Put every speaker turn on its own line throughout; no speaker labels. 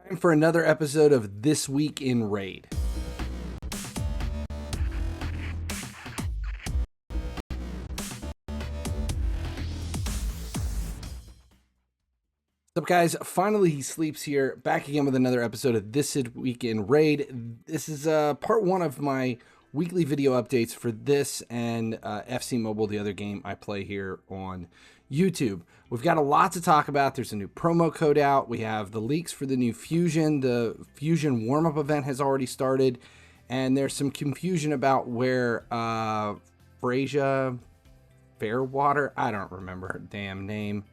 Time for another episode of This Week in Raid. What's up, guys? Finally, he sleeps here, back again with another episode of This Week in Raid. This is part one of my weekly video updates for this and FC Mobile, the other game I play here on YouTube. We've got a lot to talk about. There's a new promo code out. We have the leaks for the new Fusion. The Fusion warm-up event has already started. And there's some confusion about where Fairwater, I don't remember her damn name.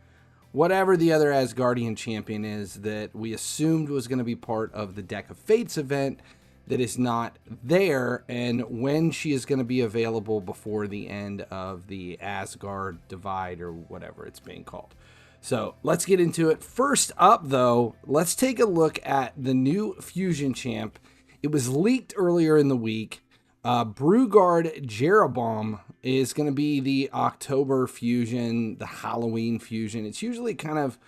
Whatever the other Asgardian champion is that we assumed was going to be part of the Deck of Fates event that is not there, and when she is going to be available before the end of the Asgard Divide or whatever it's being called. So let's get into it. First up, though, let's take a look at the new Fusion champ. It was leaked earlier in the week. Brugard Jeroboam is going to be the October Fusion, the Halloween Fusion. It's usually kind of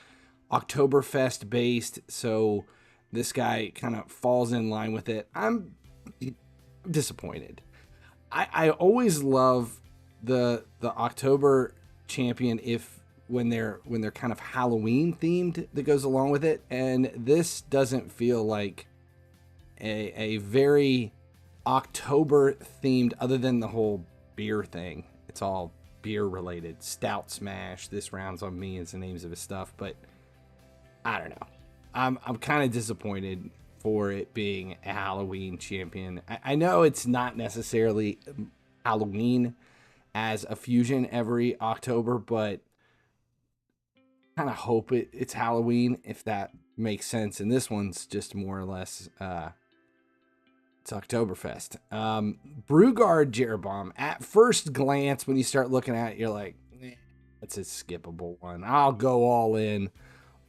Oktoberfest based, so this guy kind of falls in line with it. I'm disappointed. I always love the October champion when they're kind of Halloween themed that goes along with it, and this doesn't feel like a very October themed, other than the whole beer thing. It's all beer related. Stout Smash, This Round's on Me is the names of his stuff, but I don't know. I'm kind of disappointed for it being a Halloween champion. I know it's not necessarily Halloween as a fusion every October, but kind of hope it's Halloween, if that makes sense. And this one's just more or less it's Oktoberfest. Brugard Jeroboam, at first glance, when you start looking at it, you're like, that's a skippable one. I'll go all in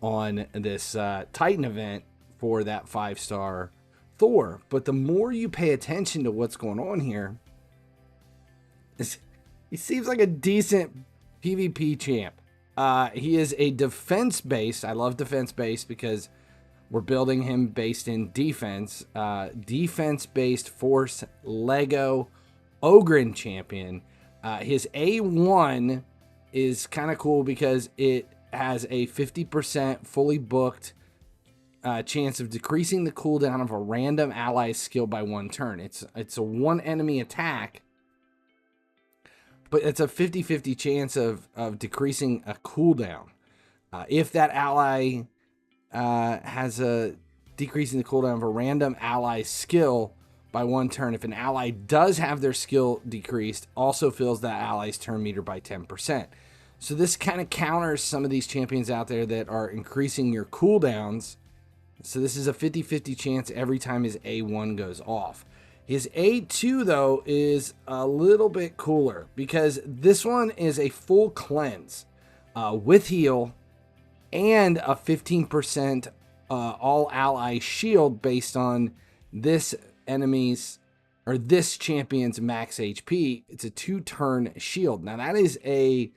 on this Titan event for that 5-star Thor. But the more you pay attention to what's going on here, he seems like a decent PvP champ. He is a defense-based. I love defense-based because we're building him based in defense. Defense-based Force Lego Ogren champion. His A1 is kind of cool because it has a 50% fully booked chance of decreasing the cooldown of a random ally's skill by 1 turn. It's a one enemy attack, but it's a 50-50 chance of decreasing a cooldown. If that ally has a decreasing the cooldown of a random ally's skill by 1 turn. If an ally does have their skill decreased, also fills that ally's turn meter by 10%. So this kind of counters some of these champions out there that are increasing your cooldowns. So this is a 50-50 chance every time his A1 goes off. His A2, though, is a little bit cooler because this one is a full cleanse with heal and a 15% all ally shield based on this enemy's or this champion's max HP. It's a 2-turn shield. Now that is a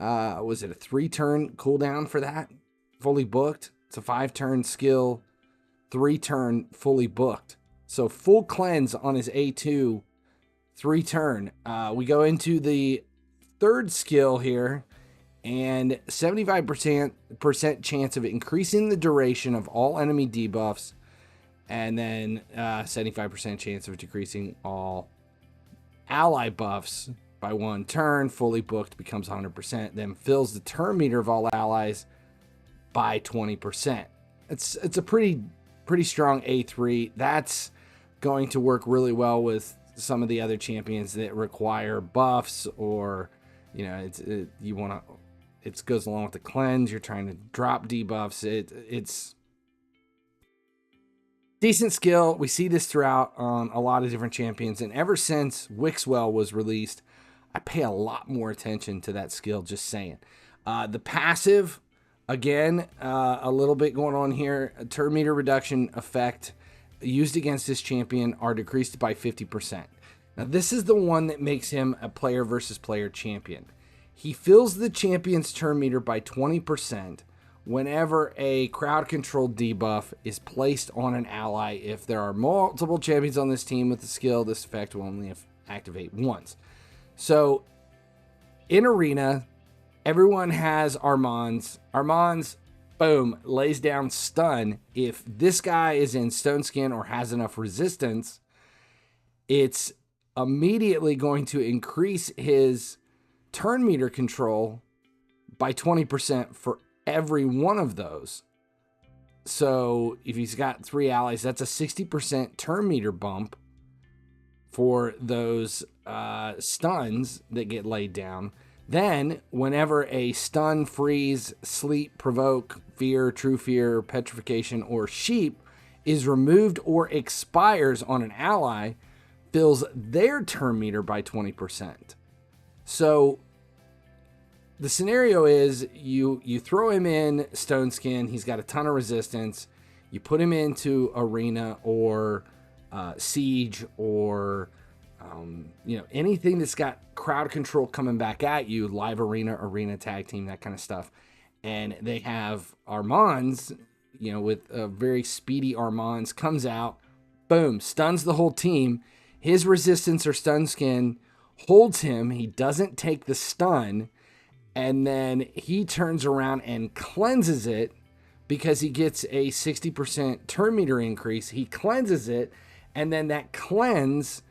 was it a 3-turn cooldown for that? Fully booked. It's a 5-turn skill, 3-turn fully booked. So full cleanse on his A2, 3-turn. We go into the third skill here, and 75% chance of increasing the duration of all enemy debuffs, and then 75% chance of decreasing all ally buffs by 1 turn. Fully booked becomes 100%, then fills the turn meter of all allies by 20%. It's a pretty strong A3. That's going to work really well with some of the other champions that require buffs, or it goes along with the cleanse. You're trying to drop debuffs. It's decent skill. We see this throughout on a lot of different champions, and ever since Wixwell was released, I pay a lot more attention to that skill, just saying. The passive, again, a little bit going on here. A turn meter reduction effect used against this champion are decreased by 50%. Now, this is the one that makes him a player versus player champion. He fills the champion's turn meter by 20% whenever a crowd control debuff is placed on an ally. If there are multiple champions on this team with the skill, this effect will only activate once. So in arena, everyone has Armands. Armands, boom, lays down stun. If this guy is in Stone Skin or has enough resistance, it's immediately going to increase his turn meter control by 20% for every one of those. So if he's got 3 allies, that's a 60% turn meter bump for those stuns that get laid down. Then whenever a stun, freeze, sleep, provoke, fear, true fear, petrification, or sheep is removed or expires on an ally, fills their turn meter by 20%. So the scenario is you throw him in Stone Skin. He's got a ton of resistance. You put him into Arena or Siege or anything that's got crowd control coming back at you, live arena tag team, that kind of stuff. And they have Armands, with a very speedy Armands, comes out, boom, stuns the whole team. His resistance or Stun Skin holds him. He doesn't take the stun. And then he turns around and cleanses it because he gets a 60% turn meter increase. He cleanses it, and then that cleanse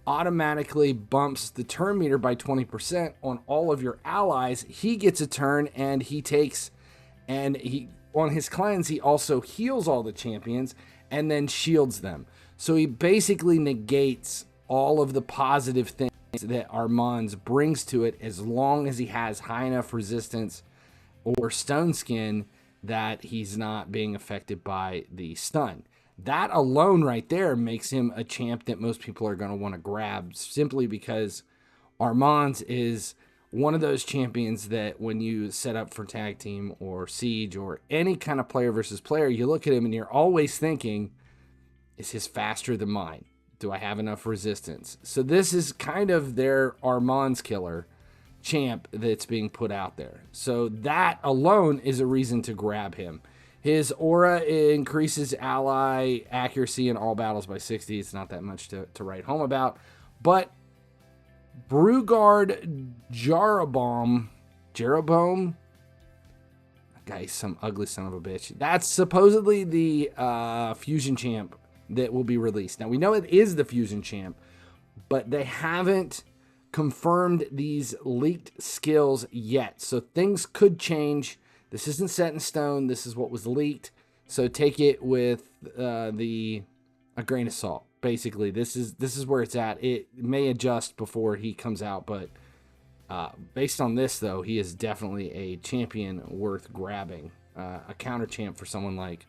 automatically bumps the turn meter by 20% on all of your allies. He gets a turn, and on his cleanse, he also heals all the champions and then shields them. So he basically negates all of the positive things that Armands brings to it, as long as he has high enough resistance or Stone Skin that he's not being affected by the stun. That alone right there makes him a champ that most people are going to want to grab, simply because Armands is one of those champions that when you set up for tag team or siege or any kind of player versus player, you look at him and you're always thinking, is his faster than mine? Do I have enough resistance? So this is kind of their Armands killer champ that's being put out there. So that alone is a reason to grab him. His aura increases ally accuracy in all battles by 60. It's not that much to write home about. But Brugard Jeroboam, that guy's some ugly son of a bitch. That's supposedly the fusion champ that will be released. Now, we know it is the fusion champ, but they haven't confirmed these leaked skills yet. So things could change. This isn't set in stone. This is what was leaked. So take it with a grain of salt. Basically, this is where it's at. It may adjust before he comes out, but based on this, though, he is definitely a champion worth grabbing. A counter champ for someone like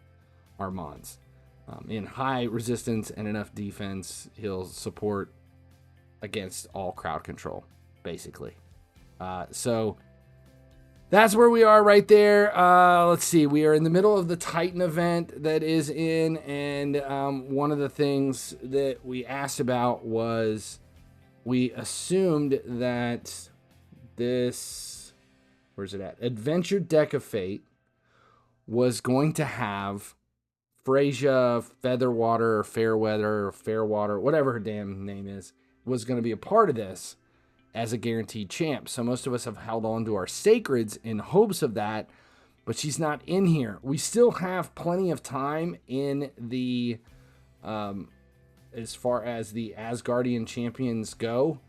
Armands. In high resistance and enough defense, he'll support against all crowd control, basically. So that's where we are right there. Let's see. We are in the middle of the Titan event that is in, and one of the things that we asked about was we assumed that this, where's it at? Adventure Deck of Fate was going to have Freyja, Featherwater, or Fairweather, or Fairwater, whatever her damn name is, was going to be a part of this as a guaranteed champ. So most of us have held on to our Sacreds in hopes of that, but she's not in here. We still have plenty of time in the, as far as the Asgardian champions go.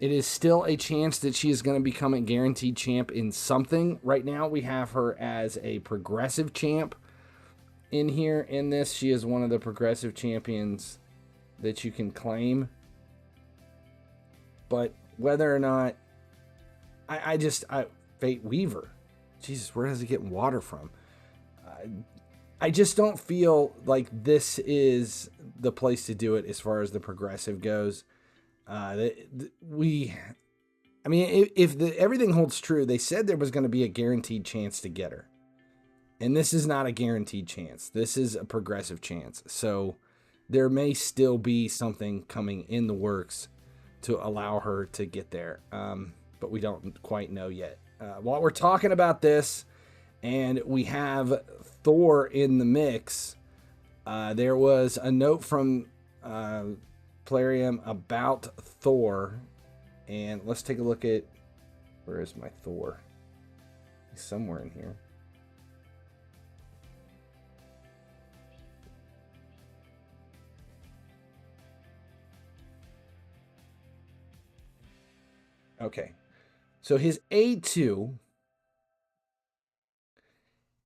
It is still a chance that she is going to become a guaranteed champ in something. Right now we have her as a progressive champ. In here, in this, she is one of the progressive champions that you can claim. But whether or not, Fate Weaver, Jesus, where is he getting water from? I just don't feel like this is the place to do it as far as the progressive goes. If everything holds true, they said there was going to be a guaranteed chance to get her. And this is not a guaranteed chance. This is a progressive chance. So there may still be something coming in the works to allow her to get there. But we don't quite know yet. While we're talking about this and we have Thor in the mix. There was a note from Plarium about Thor, and let's take a look at, where is my Thor? He's somewhere in here. Okay, so his A2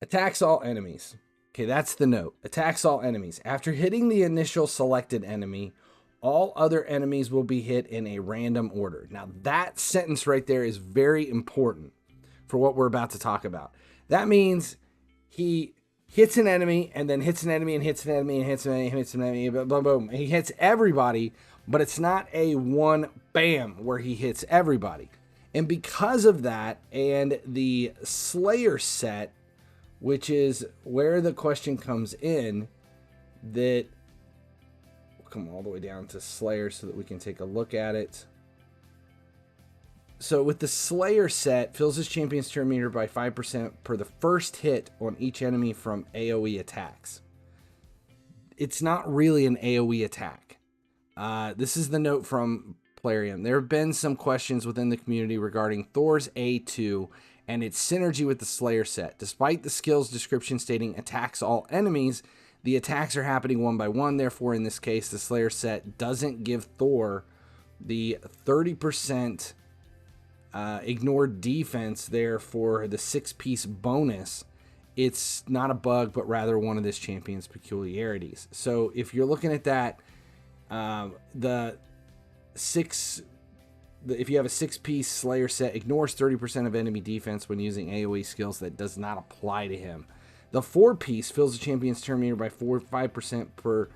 attacks all enemies. Okay, that's the note. Attacks all enemies. After hitting the initial selected enemy, all other enemies will be hit in a random order. Now, that sentence right there is very important for what we're about to talk about. That means he hits an enemy and then hits an enemy and hits an enemy and hits an enemy and hits an enemy. Boom, boom, boom. He hits everybody, but it's not a one bam where he hits everybody. And because of that, and the Slayer set, which is where the question comes in, that we'll come all the way down to Slayer so that we can take a look at it. So with the Slayer set, fills his champion's turn meter by 5% per the first hit on each enemy from AoE attacks. It's not really an AoE attack. This is the note from Plarium. There have been some questions within the community regarding Thor's A2 and its synergy with the Slayer set. Despite the skill's description stating attacks all enemies, the attacks are happening one by one. Therefore, in this case, the Slayer set doesn't give Thor the 30% ignored defense there for the 6-piece bonus. It's not a bug, but rather one of this champion's peculiarities. So if you're looking at that, if you have a 6-piece Slayer set, ignores 30% of enemy defense when using AoE skills. That does not apply to him. The 4-piece fills the champion's turn meter by 5% per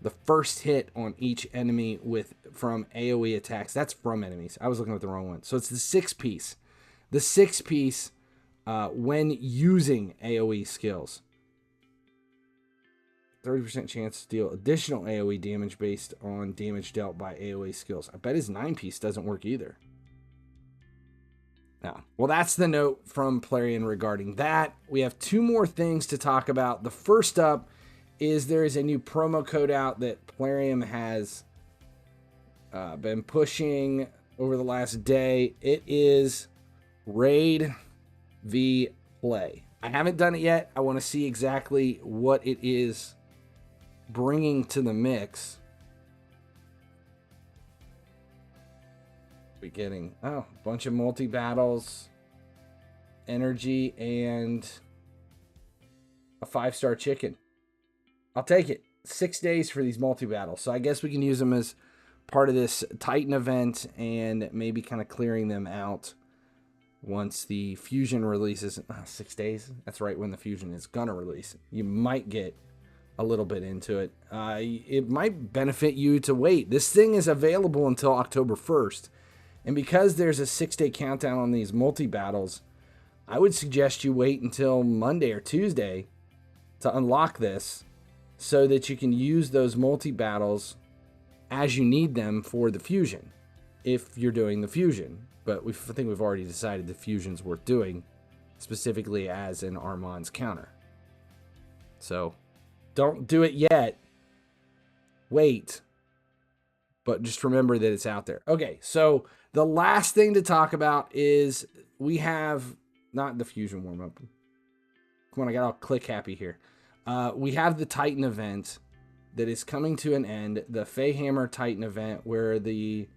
the first hit on each enemy from AoE attacks. That's from enemies. I was looking at the wrong one. So it's the 6-piece. The 6-piece when using AoE skills. 30% chance to deal additional AoE damage based on damage dealt by AoE skills. I bet his 9-piece doesn't work either. Now, well, that's the note from Plarium regarding that. We have 2 more things to talk about. The first up is there is a new promo code out that Plarium has been pushing over the last day. It is Raid v Play. I haven't done it yet. I want to see exactly what it is bringing to the mix. We're getting a bunch of multi-battles, energy, and a 5-star chicken. I'll take it. 6 days for these multi-battles. So I guess we can use them as part of this Titan event and maybe kind of clearing them out once the Fusion releases. 6 days? That's right when the Fusion is going to release. You might get a little bit into it. It might benefit you to wait. This thing is available until October 1st. And because there's a 6-day countdown on these multi-battles, I would suggest you wait until Monday or Tuesday to unlock this so that you can use those multi-battles as you need them for the Fusion, if you're doing the Fusion. But I think we've already decided the Fusion's worth doing, specifically as an Armand's counter. So don't do it yet. Wait. But just remember that it's out there. Okay, so the last thing to talk about is we have, not the Fusion warm-up. Come on, I got all click happy here. We have the Titan event that is coming to an end. The Feyhammer Titan event where the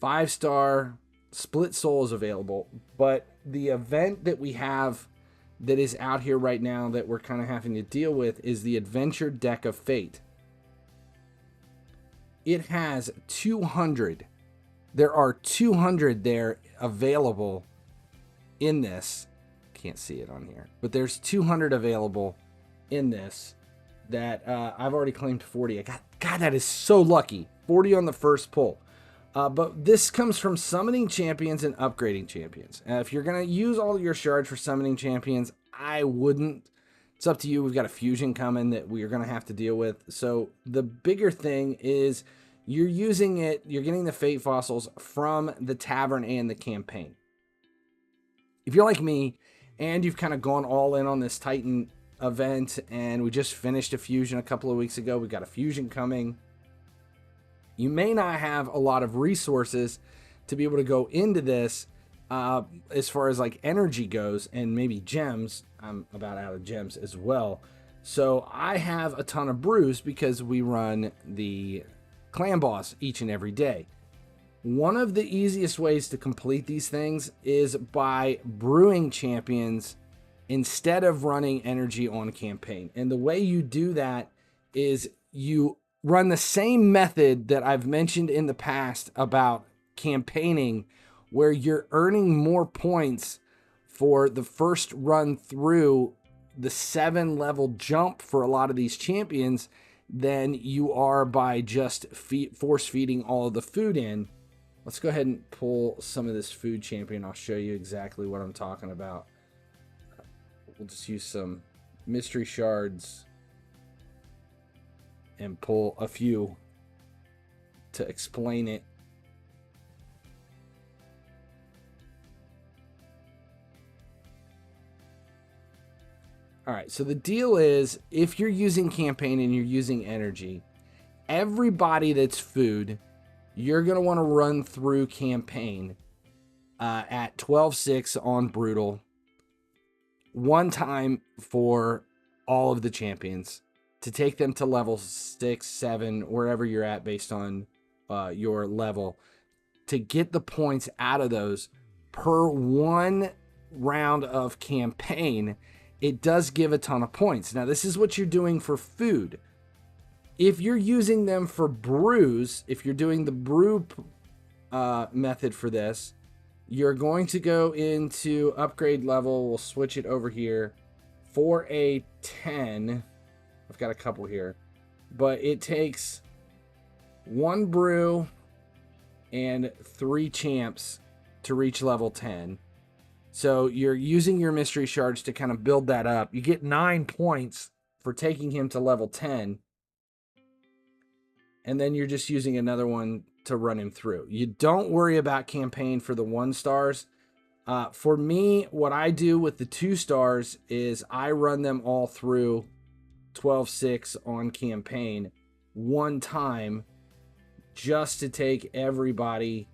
5-star Split Soul is available. But the event that we have that is out here right now that we're kind of having to deal with is the Adventure Deck of Fate. It has 200. There are 200 there available in this. Can't see it on here, but there's 200 available in this that I've already claimed 40. God, that is so lucky. 40 on the first pull. But this comes from summoning champions and upgrading champions. If you're going to use all your shards for summoning champions, I wouldn't. It's up to you. We've got a Fusion coming that we're going to have to deal with. So the bigger thing is you're using it, you're getting the Fate Fossils from the Tavern and the campaign. If you're like me and you've kind of gone all in on this Titan event, and we just finished a fusion a couple of weeks ago. We got a fusion coming. You may not have a lot of resources to be able to go into this as far as like energy goes, and maybe gems. I'm about out of gems as well. So I have a ton of brews because we run the clan boss each and every day. One of the easiest ways to complete these things is by brewing champions instead of running energy on campaign. And the way you do that is you run the same method that I've mentioned in the past about campaigning, where you're earning more points for the first run through the 7-level jump for a lot of these champions than you are by just force feeding all of the food in. Let's go ahead and pull some of this food champion. I'll show you exactly what I'm talking about. We'll just use some mystery shards and pull a few to explain it. All right, so the deal is, if you're using campaign and you're using energy, everybody that's food, you're going to want to run through campaign at 12-6 on brutal one time for all of the champions to take them to level 6, 7, wherever you're at based on your level, to get the points out of those per one round of campaign. It does give a ton of points. Now, this is what you're doing for food. If you're using them for brews, if you're doing the brew method for this, you're going to go into upgrade level. We'll switch it over here for a 10. I've got a couple here, but it takes 1 brew and 3 champs to reach level 10. So you're using your mystery shards to kind of build that up. You get 9 points for taking him to level 10. And then you're just using another one to run him through. You don't worry about campaign for the 1 stars. For me, what I do with the 2 stars is I run them all through 12-6 on campaign one time just to take everybody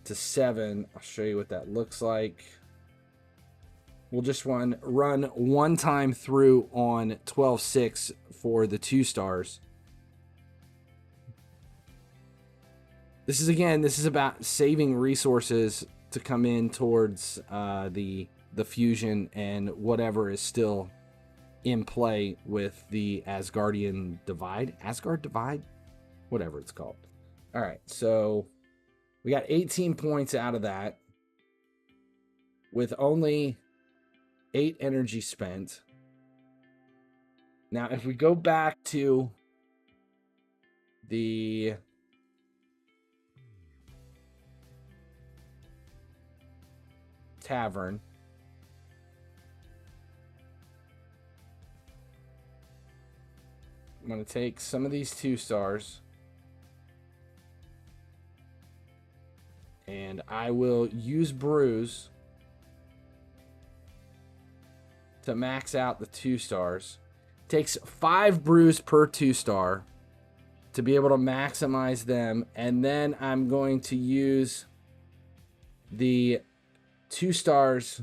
to 7. I'll show you what that looks like. We'll just run one time through on 12-6 for the 2 stars. This is about saving resources to come in towards the fusion and whatever is still in play with the Asgard divide, whatever it's called. All right, so we got 18 points out of that with only 8 energy spent. Now, if we go back to the tavern, I'm going to take some of these 2 stars and I will use brews to max out the 2 stars. Takes 5 brews per 2 star to be able to maximize them, and then I'm going to use the 2 stars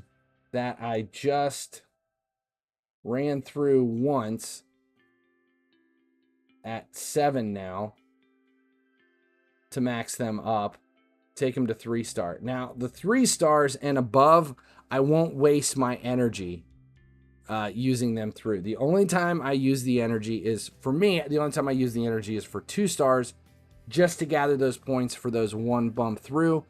that I just ran through once at 7 now to max them up, take them to 3 star. Now, the 3 stars and above, I won't waste my energy using them through. The only time I use the energy is, for me, the only time I use the energy is for 2 stars, just to gather those points for those 1 bump through,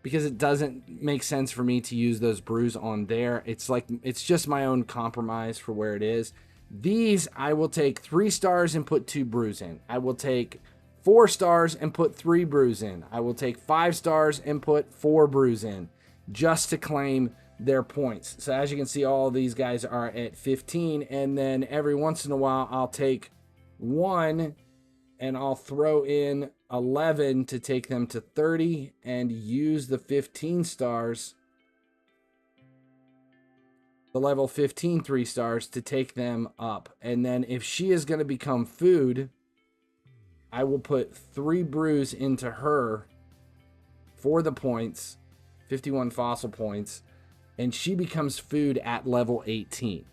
because it doesn't make sense for me to use those brews on there. It's like, it's just my own compromise for where it is. These, I will take 3 stars and put 2 brews in. I will take 4 stars and put 3 brews in. I will take 5 stars and put 4 brews in, just to claim their points. So as you can see, all of these guys are at 15, and then every once in a while I'll take 1 and I'll throw in 11 to take them to 30 and use the 15 stars the level 15 3-stars to take them up. And then if she is going to become food, I will put 3 brews into her for the points, 51 fossil points, and she becomes food at level 18.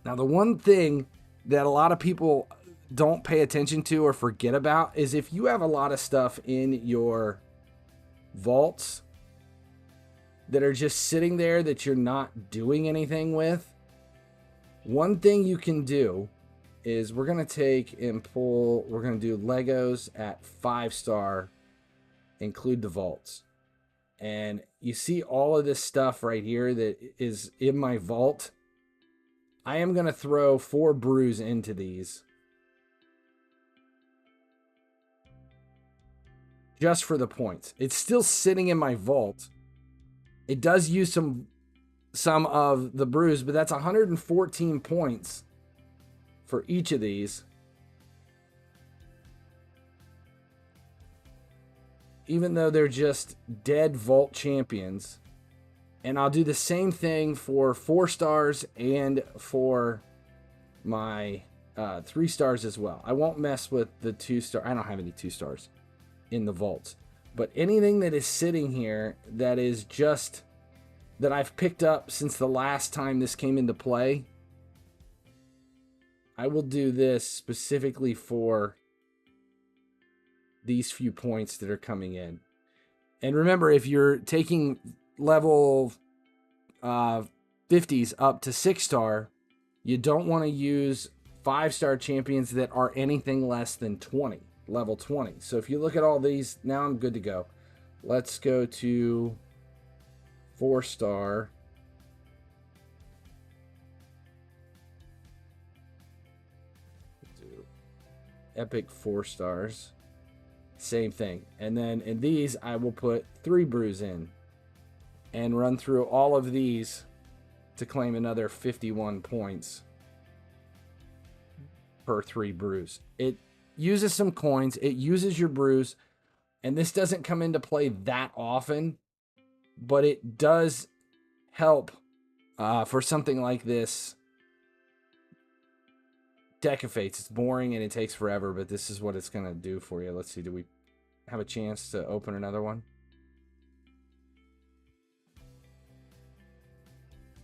Now, the one thing that a lot of people don't pay attention to or forget about is if you have a lot of stuff in your vaults that are just sitting there that you're not doing anything with, one thing you can do is we're going to take and pull, we're going to do Legos at 5-star, include the vaults. And you see all of this stuff right here that is in my vault. I am going to throw 4 brews into these just for the points. It's still sitting in my vault. It does use some of the brews, but that's 114 points for each of these. Even though they're just dead vault champions. And I'll do the same thing for 4 stars and for my 3 stars as well. I won't mess with the 2-star. I don't have any 2 stars in the vaults. But anything that is sitting here that is just that I've picked up since the last time this came into play, I will do this specifically for these few points that are coming in. And remember, if you're taking level 50s up to 6-star, you don't want to use 5-star champions that are anything less than 20, level 20. So if you look at all these, now I'm good to go. Let's go to 4-star. Do epic 4 stars. Same thing. And then in these, I will put 3 brews in and run through all of these to claim another 51 points per 3 brews. It uses some coins. It uses your brews. And this doesn't come into play that often, but it does help for something like this. Deck of Fates. It's boring and it takes forever, but this is what it's going to do for you. Let's see. Do we have a chance to open another one?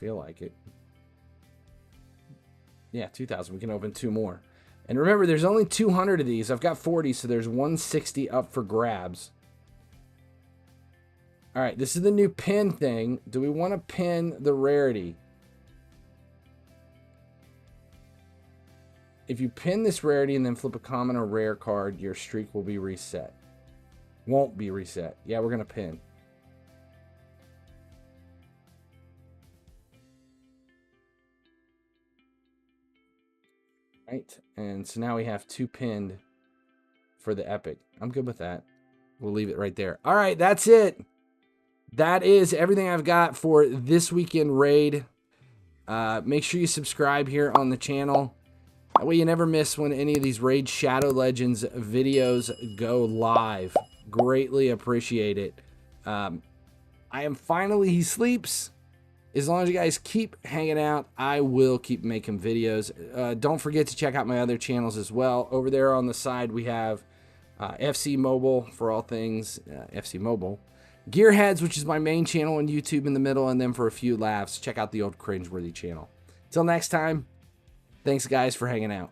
Feel like it. Yeah, 2,000. We can open 2 more. And remember, there's only 200 of these. I've got 40, so there's 160 up for grabs. All right, this is the new pin thing. Do we want to pin the rarity? If you pin this rarity and then flip a common or rare card, your streak will be reset. Won't be reset. Yeah, we're going to pin. Right, and so now we have 2 pinned for the epic. I'm good with that. We'll leave it right there. All right, that's it. That is everything I've got for this weekend raid. Make sure you subscribe here on the channel. That way you never miss when any of these Raid Shadow Legends videos go live. Greatly appreciate it. I am finally he sleeps. As long as you guys keep hanging out, I will keep making videos. Don't forget to check out my other channels as well. Over there on the side, we have FC Mobile for all things FC Mobile. Gearheads, which is my main channel on YouTube in the middle, and then for a few laughs, check out the old Cringeworthy channel. Till next time, thanks guys for hanging out.